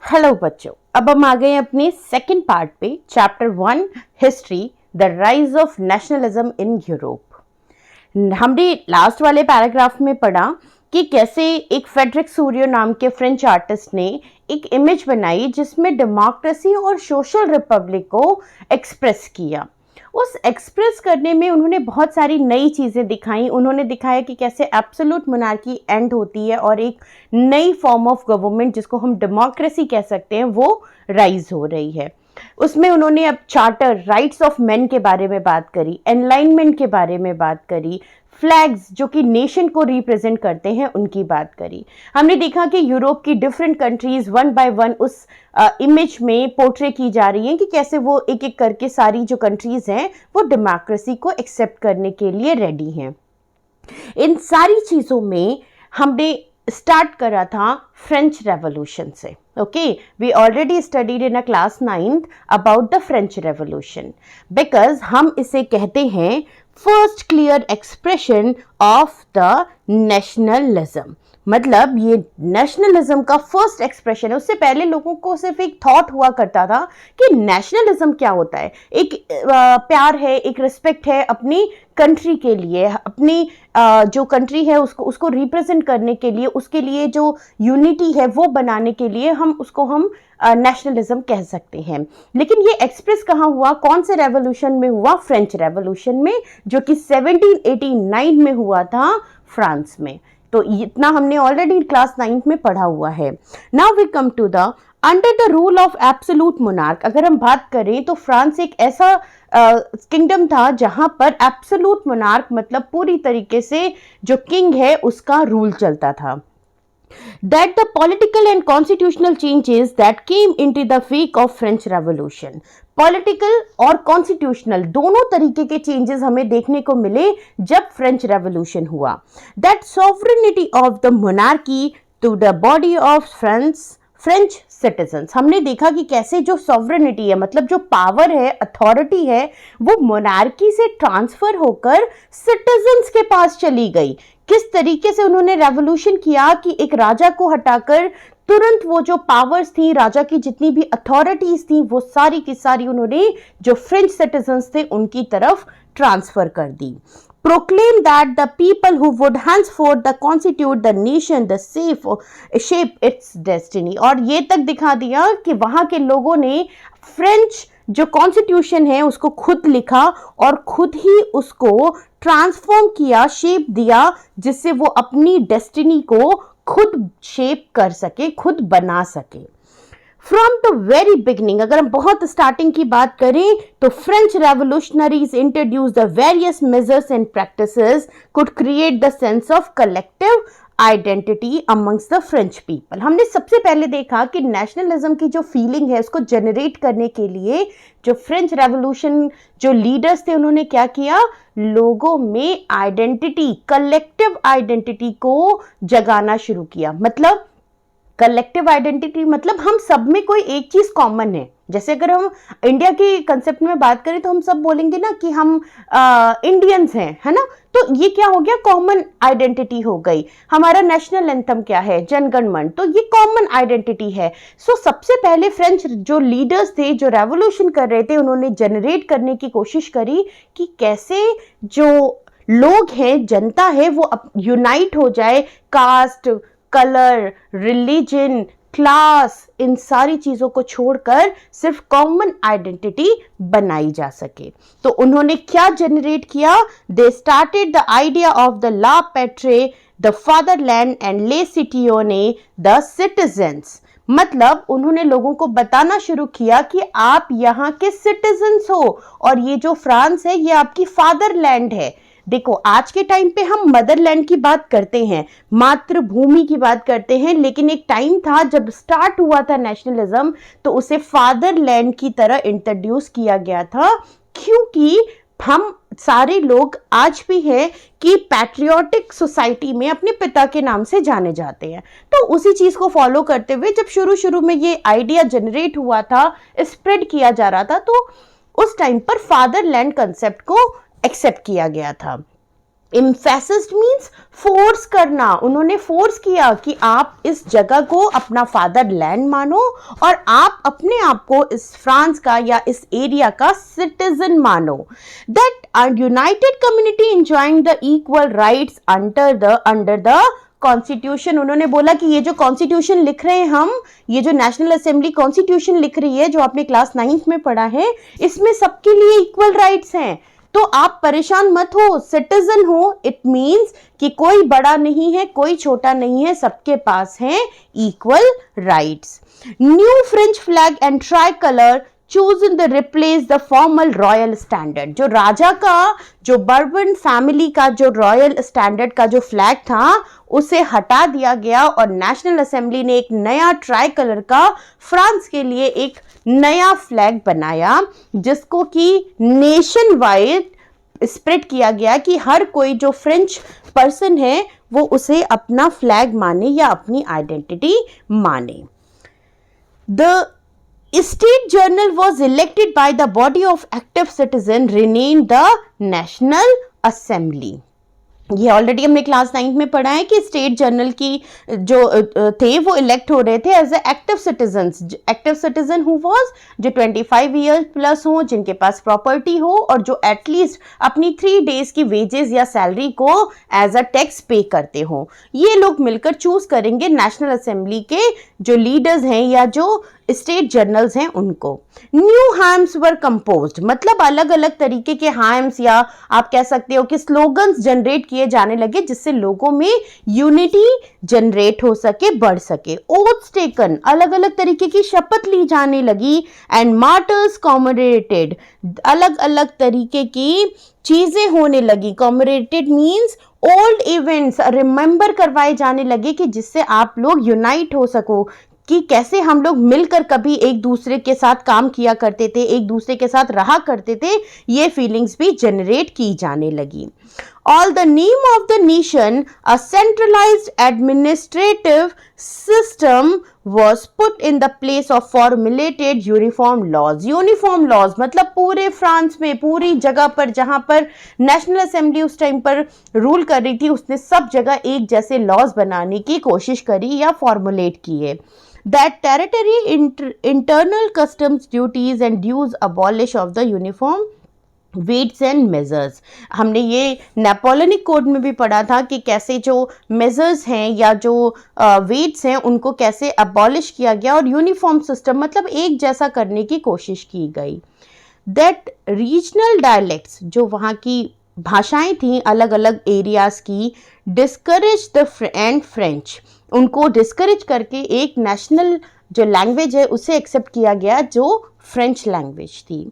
Hello बच्चों, अब हम आ गए अपने सेकंड पार्ट पे। Chapter 1 history, the rise of nationalism in Europe. हमने लास्ट वाले पैराग्राफ में पढ़ा कि कैसे एक फ्रेडरिक सूरियो नाम के फ्रेंच आर्टिस्ट ने एक इमेज बनाई जिसमें डेमोक्रेसी और सोशल रिपब्लिक को एक्सप्रेस किया। उस एक्सप्रेस करने में उन्होंने बहुत सारी नई चीज़ें दिखाई। उन्होंने दिखाया कि कैसे एब्सोल्यूट मोनार्की एंड होती है और एक नई फॉर्म ऑफ गवर्नमेंट जिसको हम डेमोक्रेसी कह सकते हैं वो राइज हो रही है। उसमें उन्होंने अब चार्टर, राइट्स ऑफ मैन के बारे में बात करी, एनलाइनमेंट के बारे में बात करी, फ्लैग्स जो कि नेशन को रिप्रेजेंट करते हैं उनकी बात करी। हमने देखा कि यूरोप की different countries one by one उस इमेज में पोर्ट्रे की जा रही हैं कि कैसे वो एक एक करके सारी जो कंट्रीज हैं वो डेमोक्रेसी को एक्सेप्ट करने के लिए रेडी हैं। इन सारी चीज़ों में हमने स्टार्ट करा था फ्रेंच रेवोल्यूशन से। Okay, we already studied in a class 9th about the French revolution, because हम इसे कहते हैं first clear expression of the nationalism. मतलब ये नेशनलिज्म का फर्स्ट एक्सप्रेशन है। उससे पहले लोगों को सिर्फ एक थॉट हुआ करता था कि नेशनलिज्म क्या होता है। एक प्यार है, एक रिस्पेक्ट है अपनी कंट्री के लिए, अपनी जो कंट्री है उसको रिप्रेजेंट करने के लिए, उसके लिए जो यूनिटी है वो बनाने के लिए हम नेशनलिज्म कह सकते हैं। लेकिन ये एक्सप्रेस कहाँ हुआ, कौन से रेवोल्यूशन में हुआ? फ्रेंच रेवोल्यूशन में, जो कि 1789 में हुआ था फ्रांस में। तो इतना हमने ऑलरेडी क्लास 9th में पढ़ा हुआ है। Now we come to the under the rule of absolute monarch. अगर हम बात करें तो फ्रांस एक ऐसा किंगडम था जहां पर एब्सोल्यूट मोनार्क मतलब पूरी तरीके से जो किंग है उसका रूल चलता था। That the political and constitutional changes that came into the wake of French Revolution, political और कॉन्स्टिट्यूशनल दोनों तरीके के चेंजेस हमें देखने को मिले जब फ्रेंच रेवोल्यूशन हुआ। That sovereignty of the monarchy to the body of French citizens, हमने देखा कि कैसे जो सॉवरेनिटी है मतलब जो पावर है, अथॉरिटी है, वो मोनार्की से ट्रांसफर होकर सिटीजन्स के पास चली गई। किस तरीके से उन्होंने रेवोल्यूशन किया कि एक राजा को हटाकर तुरंत वो जो पावर्स थी, राजा की जितनी भी अथॉरिटीज थी, वो सारी की सारी उन्होंने जो फ्रेंच सिटीजन्स थे उनकी तरफ ट्रांसफर कर दी। Proclaim that the people who would henceforth constitute the nation, the shape its destiny, और ये तक दिखा दिया कि वहां के लोगों ने फ्रेंच जो कॉन्स्टिट्यूशन है उसको खुद लिखा और खुद ही उसको ट्रांसफॉर्म किया, शेप दिया, जिससे वो अपनी डेस्टिनी को खुद शेप कर सके, खुद बना सके। फ्रॉम द वेरी बिगनिंग, अगर हम बहुत स्टार्टिंग की बात करें तो French revolutionaries introduce the various measures and practices could create the sense of collective identity amongst the French people. हमने सबसे पहले देखा कि नेशनलिज्म की जो फीलिंग है उसको जनरेट करने के लिए जो फ्रेंच रेवोल्यूशन जो लीडर्स थे उन्होंने क्या किया, लोगों में आइडेंटिटी, कलेक्टिव आइडेंटिटी को जगाना शुरू किया। मतलब कलेक्टिव आइडेंटिटी मतलब हम सब में कोई एक चीज कॉमन है। जैसे अगर हम इंडिया के कंसेप्ट में बात करें तो हम सब बोलेंगे ना कि हम इंडियंस हैं, है ना। तो ये क्या हो गया, कॉमन आइडेंटिटी हो गई। हमारा नेशनल एंथम क्या है, जनगण मन, तो ये कॉमन आइडेंटिटी है। सो सबसे पहले फ्रेंच जो लीडर्स थे जो रेवोल्यूशन कर रहे थे उन्होंने जनरेट करने की कोशिश करी कि कैसे जो लोग हैं, जनता है, वो यूनाइट हो जाए, कास्ट, कलर, रिलीजन, क्लास, इन सारी चीजों को छोड़कर सिर्फ कॉमन आइडेंटिटी बनाई जा सके। तो उन्होंने क्या जनरेट किया, they started the idea of the la patrie, the fatherland and le citoyen the citizens. मतलब उन्होंने लोगों को बताना शुरू किया कि आप यहाँ के सिटीजन्स हो और ये जो फ्रांस है ये आपकी फादरलैंड है। देखो आज के टाइम पे हम मदरलैंड की बात करते हैं, मातृभूमि की बात करते हैं, लेकिन एक टाइम था जब स्टार्ट हुआ था नेशनलिज्म तो उसे फादरलैंड की तरह इंट्रोड्यूस किया गया था, क्योंकि हम सारे लोग आज भी हैं कि पैट्रियोटिक सोसाइटी में अपने पिता के नाम से जाने जाते हैं। तो उसी चीज को फॉलो करते हुए जब शुरू में ये आइडिया जनरेट हुआ था, स्प्रेड किया जा रहा था, तो उस टाइम पर फादरलैंड कंसेप्ट को एक्सेप्ट किया गया था। Emphasis मीन्स फोर्स करना, उन्होंने फोर्स किया कि आप इस जगह को अपना फादर लैंड मानो और आप अपने आप को इस फ्रांस का या इस एरिया का सिटीजन मानो. That United community enjoying the equal rights under the constitution. उन्होंने बोला कि ये जो कॉन्स्टिट्यूशन लिख रहे हैं हम, ये जो नेशनल असेंबली कॉन्स्टिट्यूशन लिख रही है जो आपने क्लास 9th में पढ़ा है, इसमें सबके लिए इक्वल राइट्स हैं. तो आप परेशान मत हो, सिटीजन हो. इट मीन्स कि कोई बड़ा नहीं है, कोई छोटा नहीं है, सबके पास है equal rights. New French flag and try colour chosen to replace the formal royal standard. जो राजा का, जो बर्बन फैमिली का जो रॉयल स्टैंडर्ड का जो फ्लैग था उसे हटा दिया गया और नेशनल असेंबली ने एक नया ट्राई कलर का फ्रांस के लिए एक नया फ्लैग बनाया जिसको कि नेशन वाइड स्प्रेड किया गया कि हर कोई जो फ्रेंच पर्सन है वो उसे अपना फ्लैग माने या अपनी आइडेंटिटी माने. The State Journal was elected by the body of active citizen renamed the National Assembly. ये ऑलरेडी हमने क्लास 9th में पढ़ा है कि स्टेट जर्नल की जो थे वो इलेक्ट हो रहे थे as a active citizen who was जो 25 ईयर्स प्लस हो, जिनके पास प्रॉपर्टी हो और जो एटलीस्ट अपनी 3 days की वेजेस या सैलरी को एज अ टैक्स पे करते हो. ये लोग मिलकर चूज करेंगे नेशनल असेंबली के जो लीडर्स हैं या जो स्टेट जर्नल्स हैं उनको. न्यू हाइम्स वर कंपोज्ड, मतलब अलग अलग तरीके के हाइम्स या आप कह सकते हो कि स्लोगन्स जनरेट किए जाने लगे जिससे लोगों में यूनिटी जनरेट हो सके, बढ़ सके. ओथ्स टेकन, अलग अलग तरीके की शपथ ली जाने लगी. एंड मार्टर्स कॉमेमोरेटेड, अलग अलग तरीके की चीजें होने लगी. Commemorated means old events remember करवाए जाने लगे कि जिससे आप लोग यूनाइट हो सको कि कैसे हम लोग मिलकर कभी एक दूसरे के साथ काम किया करते थे, एक दूसरे के साथ रहा करते थे. ये फीलिंग्स भी जनरेट की जाने लगी. All the name of the nation, a centralized administrative system was put in the place of formulated uniform laws. Uniform laws मतलब पूरे फ्रांस में, पूरी जगह पर जहां पर नेशनल असेंबली उस टाइम पर रूल कर रही थी, उसने सब जगह एक जैसे लॉज बनाने की कोशिश करी या फॉर्मुलेट किए. That territory internal customs duties and dues abolish of the uniform weights and measures. हमने ये नेपोलियनिक कोड में भी पढ़ा था कि कैसे जो मेजर्स हैं या जो वेट्स हैं उनको कैसे अबॉलिश किया गया और यूनिफॉर्म सिस्टम मतलब एक जैसा करने की कोशिश की गई. दैट रीजनल डायलेक्ट्स, जो वहाँ की भाषाएं थी अलग अलग एरियाज की, डिस्करेज द एंड फ्रेंच, उनको डिस्करेज करके एक नेशनल जो लैंग्वेज है उसे एक्सेप्ट किया गया जो फ्रेंच लैंग्वेज थी.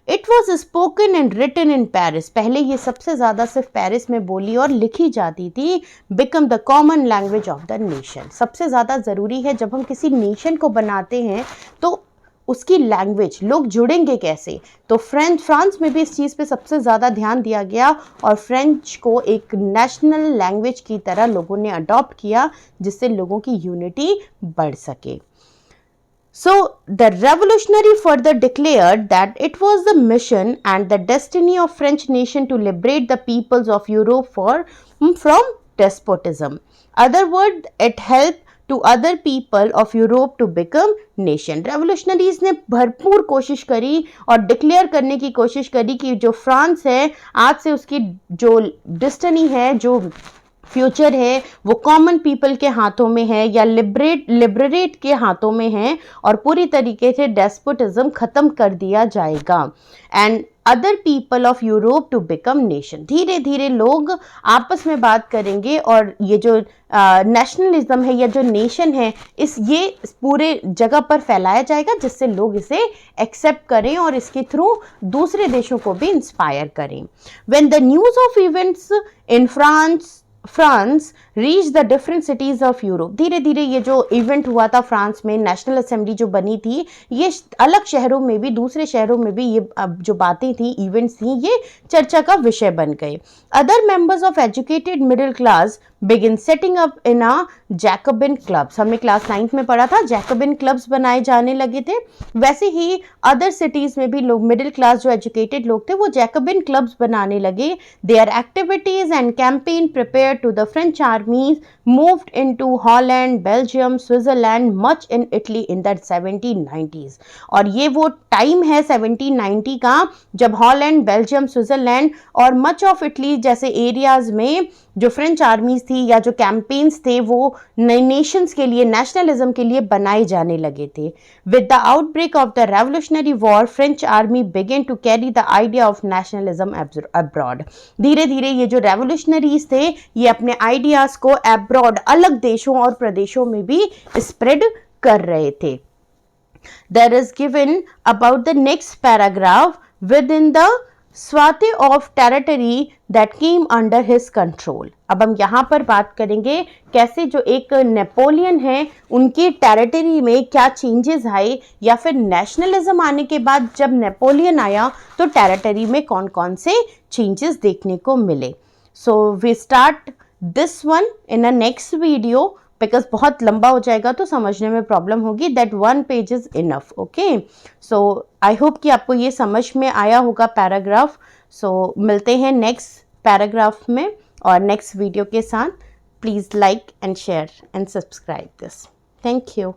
It was spoken and written in Paris, पहले ये सबसे ज़्यादा सिर्फ पेरिस में बोली और लिखी जाती थी. Become the common language of the nation, सबसे ज़्यादा ज़रूरी है जब हम किसी नेशन को बनाते हैं तो उसकी लैंग्वेज, लोग जुड़ेंगे कैसे. तो फ्रांस में भी इस चीज़ पे सबसे ज़्यादा ध्यान दिया गया और फ्रेंच को एक नेशनल लैंग्वेज की तरह लोगों ने अडॉप्ट किया जिससे लोगों की यूनिटी बढ़ सके. So the revolutionary further declared that it was the mission and the destiny of French nation to liberate the peoples of Europe from despotism. Other word, it helped to other people of Europe to become nation. Revolutionaries ने भरपूर कोशिश करी और declare करने की कोशिश करी कि जो फ्रांस है आज से उसकी जो डेस्टिनी है, जो फ्यूचर है वो कॉमन पीपल के हाथों में है या लिबरेट के हाथों में है और पूरी तरीके से डेस्पोटिज्म खत्म कर दिया जाएगा. And other people of Europe to become nation, धीरे धीरे लोग आपस में बात करेंगे और ये जो नेशनलिज्म है या जो नेशन है ये पूरे जगह पर फैलाया जाएगा जिससे लोग इसे एक्सेप्ट करें और इसके थ्रू दूसरे देशों को भी इंस्पायर करें. When the news of events in France reach the different cities of Europe. धीरे धीरे ये जो इवेंट हुआ था फ्रांस में, नेशनल असेंबली जो बनी थी, ये अलग शहरों में भी, दूसरे शहरों में भी ये जो बातें थी, इवेंट्स थी, ये चर्चा का विषय बन गए। Other members of educated middle class begin setting up in a Jacobin clubs. हमने क्लास 9th में पढ़ा था, जैकबिन क्लब्स बनाए जाने लगे थे। वैसे ही अदर सिटीज में भी लोग, मिडिल क्लास जो एजुकेटेड लोग थे, वो जैकबिन क्लब्स बनाने लगे। Their activities and campaign prepare to the French armies moved into Holland, Belgium, Switzerland, much in Italy in the 1790s। और ये वो टाइम है 1790 का, जब हॉलैंड, बेल्जियम, स्विट्जरलैंड और मच ऑफ इटली जैसे एरियाज में जो फ्रेंच आर्मीज थी या जो कैंपेन्स थे, वो नए नेशंस के लिए, नेशनलिज्म के लिए बनाए जाने लगे थे। With the outbreak of the revolutionary war, French army began to carry the idea of nationalism abroad. धीरे धीरे ये जो रेवोल्यूशनरीज थे, ये अपने आइडियाज को अब्रॉड, अलग देशों और प्रदेशों में भी स्प्रेड कर रहे थे। There is given about the next paragraph within the Swati of territory that came under his control. अब हम यहाँ पर बात करेंगे कैसे जो एक नेपोलियन है, उनकी टेरिटरी में क्या चेंजेस आए, या फिर नेशनलिज्म आने के बाद जब नेपोलियन आया तो टेरिटरी में कौन कौन से चेंजेस देखने को मिले। So we start this one in a next video, because बहुत लंबा हो जाएगा तो समझने में प्रॉब्लम होगी। That 1 page is enough. Okay, so I hope कि आपको ये समझ में आया होगा पैराग्राफ। सो मिलते हैं नेक्स्ट पैराग्राफ में और नेक्स्ट वीडियो के साथ। Please like and share and subscribe this. Thank you.